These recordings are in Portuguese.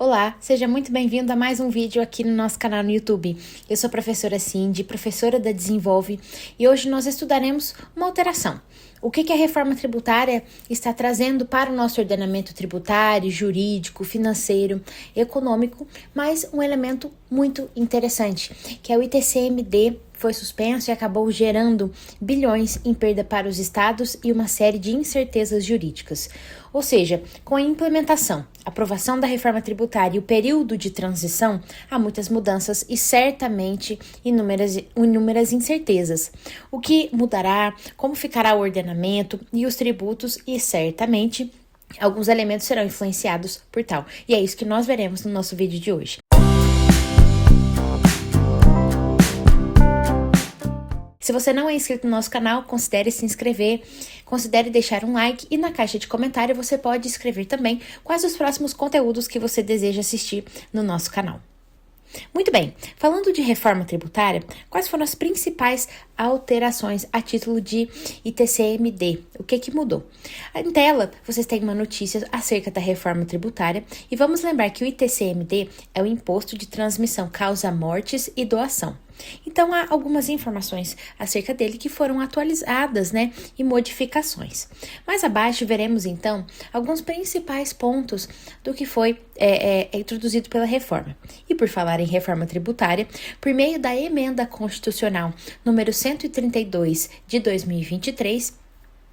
Olá, seja muito bem-vindo a mais um vídeo aqui no nosso canal no YouTube. Eu sou a professora Cindy, professora da Desenvolve, e hoje nós estudaremos uma alteração. O que a reforma tributária está trazendo para o nosso ordenamento tributário, jurídico, financeiro, econômico, mas um elemento muito interessante, que é o ITCMD foi suspenso e acabou gerando bilhões em perda para os estados e uma série de incertezas jurídicas. Ou seja, com a implementação, aprovação da reforma tributária e o período de transição, há muitas mudanças e certamente inúmeras incertezas. O que mudará, como ficará o ordenamento e os tributos e certamente alguns elementos serão influenciados por tal. E é isso que nós veremos no nosso vídeo de hoje. Se você não é inscrito no nosso canal, considere se inscrever, considere deixar um like e na caixa de comentário você pode escrever também quais os próximos conteúdos que você deseja assistir no nosso canal. Muito bem, falando de reforma tributária, quais foram as principais alterações a título de ITCMD? O que mudou? Em tela, vocês têm uma notícia acerca da reforma tributária e vamos lembrar que o ITCMD é o Imposto de Transmissão Causa Mortes e Doação. Então, há algumas informações acerca dele que foram atualizadas, e modificações. Mais abaixo, veremos, então, alguns principais pontos do que foi introduzido pela reforma. E por falar em reforma tributária, por meio da Emenda Constitucional número 132 de 2023,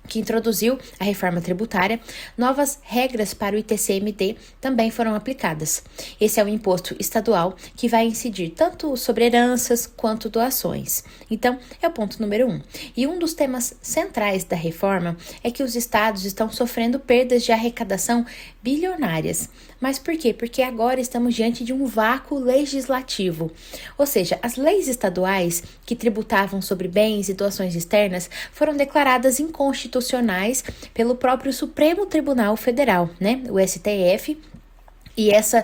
que introduziu a reforma tributária, novas regras para o ITCMD também foram aplicadas. Esse é o imposto estadual que vai incidir tanto sobre heranças quanto doações. Então, é o ponto número 1. E um dos temas centrais da reforma é que os estados estão sofrendo perdas de arrecadação bilionárias. Mas por quê? Porque agora estamos diante de um vácuo legislativo. Ou seja, as leis estaduais que tributavam sobre bens e doações externas foram declaradas inconstitucionais pelo próprio Supremo Tribunal Federal, o STF. E essa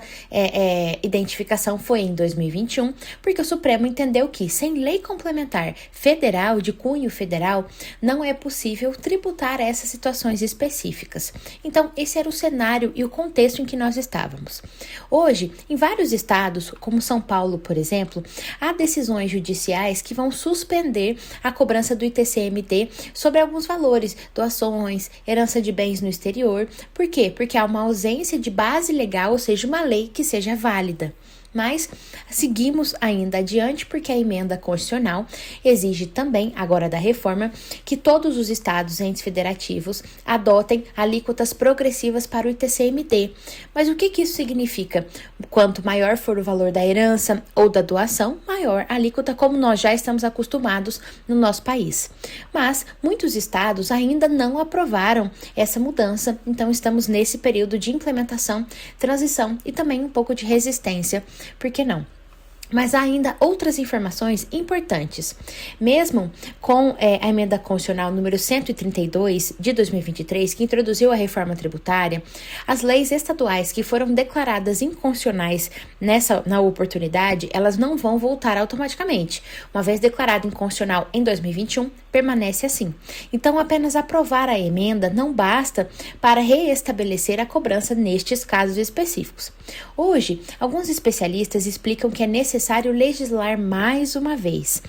identificação foi em 2021, porque o Supremo entendeu que, sem lei complementar federal, de cunho federal, não é possível tributar essas situações específicas. Então, esse era o cenário e o contexto em que nós estávamos. Hoje, em vários estados, como São Paulo, por exemplo, há decisões judiciais que vão suspender a cobrança do ITCMD sobre alguns valores, doações, herança de bens no exterior. Por quê? Porque há uma ausência de base legal, ou seja, uma lei que seja válida. Mas seguimos ainda adiante porque a emenda constitucional exige também, agora da reforma, que todos os estados e entes federativos adotem alíquotas progressivas para o ITCMD. Mas o que isso significa? Quanto maior for o valor da herança ou da doação, maior a alíquota, como nós já estamos acostumados no nosso país. Mas muitos estados ainda não aprovaram essa mudança, então estamos nesse período de implementação, transição e também um pouco de resistência. Por que não? Mas há ainda outras informações importantes. Mesmo com a emenda constitucional número 132 de 2023, que introduziu a reforma tributária, as leis estaduais que foram declaradas inconstitucionais na oportunidade, elas não vão voltar automaticamente. Uma vez declarada inconstitucional em 2021, permanece assim. Então, apenas aprovar a emenda não basta para reestabelecer a cobrança nestes casos específicos. Hoje, alguns especialistas explicam que é necessário legislar mais uma vez,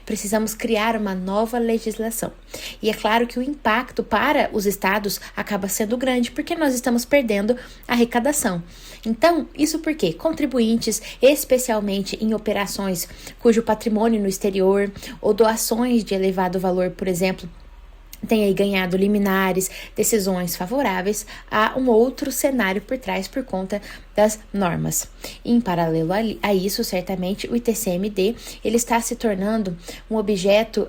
Precisamos criar uma nova legislação. E é claro que o impacto para os estados acaba sendo grande, porque nós estamos perdendo a arrecadação. Então, isso porque contribuintes, especialmente em operações cujo patrimônio no exterior ou doações de elevado valor, por exemplo, tem aí ganhado liminares, decisões favoráveis, há um outro cenário por trás por conta das normas. Em paralelo a isso, certamente, o ITCMD ele está se tornando um objeto,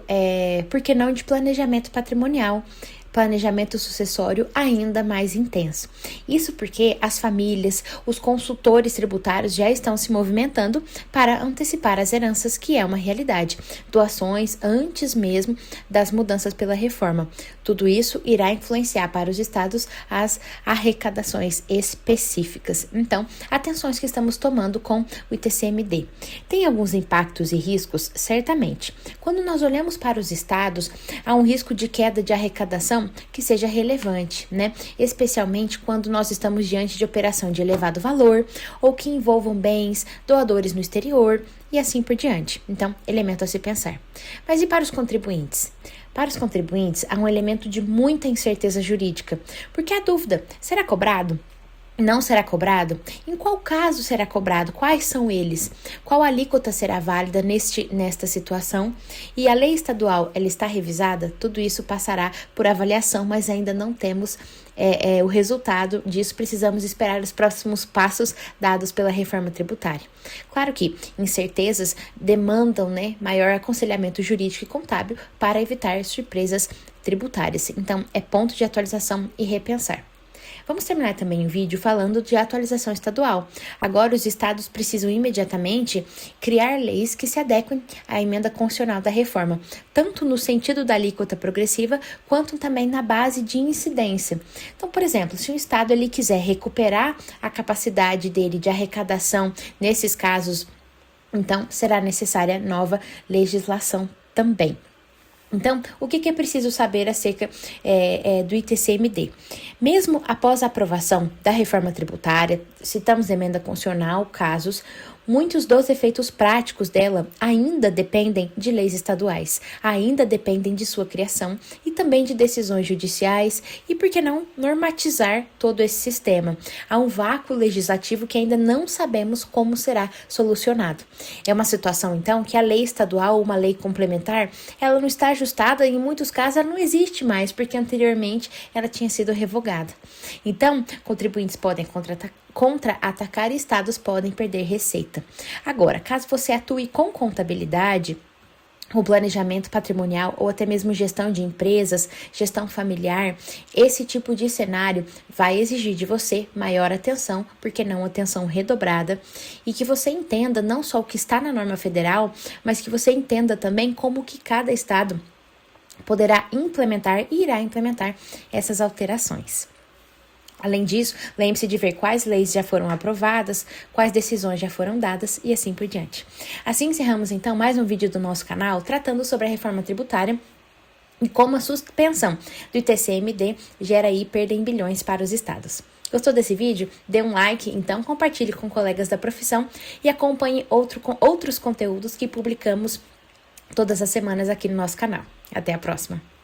por que não, de planejamento patrimonial, planejamento sucessório ainda mais intenso. Isso porque as famílias, os consultores tributários já estão se movimentando para antecipar as heranças, que é uma realidade. Doações antes mesmo das mudanças pela reforma. Tudo isso irá influenciar para os estados as arrecadações específicas. Então, atenções que estamos tomando com o ITCMD. Tem alguns impactos e riscos? Certamente. Quando nós olhamos para os estados, há um risco de queda de arrecadação informação que seja relevante, né? Especialmente quando nós estamos diante de operação de elevado valor ou que envolvam bens, doadores no exterior e assim por diante. Então, elemento a se pensar. Mas e para os contribuintes? Para os contribuintes, há um elemento de muita incerteza jurídica, porque a dúvida: será cobrado? Não será cobrado? Em qual caso será cobrado? Quais são eles? Qual alíquota será válida nesta situação? E a lei estadual, ela está revisada? Tudo isso passará por avaliação, mas ainda não temos o resultado disso. Precisamos esperar os próximos passos dados pela reforma tributária. Claro que incertezas demandam, maior aconselhamento jurídico e contábil para evitar surpresas tributárias. Então, é ponto de atualização e repensar. Vamos terminar também o vídeo falando de atualização estadual. Agora, os estados precisam imediatamente criar leis que se adequem à emenda constitucional da reforma, tanto no sentido da alíquota progressiva, quanto também na base de incidência. Então, por exemplo, se um estado ele quiser recuperar a capacidade dele de arrecadação nesses casos, então será necessária nova legislação também. Então, o que é preciso saber acerca do ITCMD? Mesmo após a aprovação da reforma tributária, citamos emenda constitucional, casos, muitos dos efeitos práticos dela ainda dependem de leis estaduais, ainda dependem de sua criação e também de decisões judiciais e, por que não, normatizar todo esse sistema. Há um vácuo legislativo que ainda não sabemos como será solucionado. É uma situação, então, que a lei estadual, uma lei complementar, ela não está ajustada e, em muitos casos, ela não existe mais, porque anteriormente ela tinha sido revogada. Então, contribuintes podem contra-atacar e estados podem perder receita. Agora, caso você atue com contabilidade, o planejamento patrimonial ou até mesmo gestão de empresas, gestão familiar, esse tipo de cenário vai exigir de você maior atenção, porque não atenção redobrada, e que você entenda não só o que está na norma federal, mas que você entenda também como que cada estado poderá implementar e irá implementar essas alterações. Além disso, lembre-se de ver quais leis já foram aprovadas, quais decisões já foram dadas e assim por diante. Assim encerramos então mais um vídeo do nosso canal tratando sobre a reforma tributária e como a suspensão do ITCMD gera aí perda em bilhões para os estados. Gostou desse vídeo? Dê um like, então compartilhe com colegas da profissão e acompanhe outros conteúdos que publicamos todas as semanas aqui no nosso canal. Até a próxima!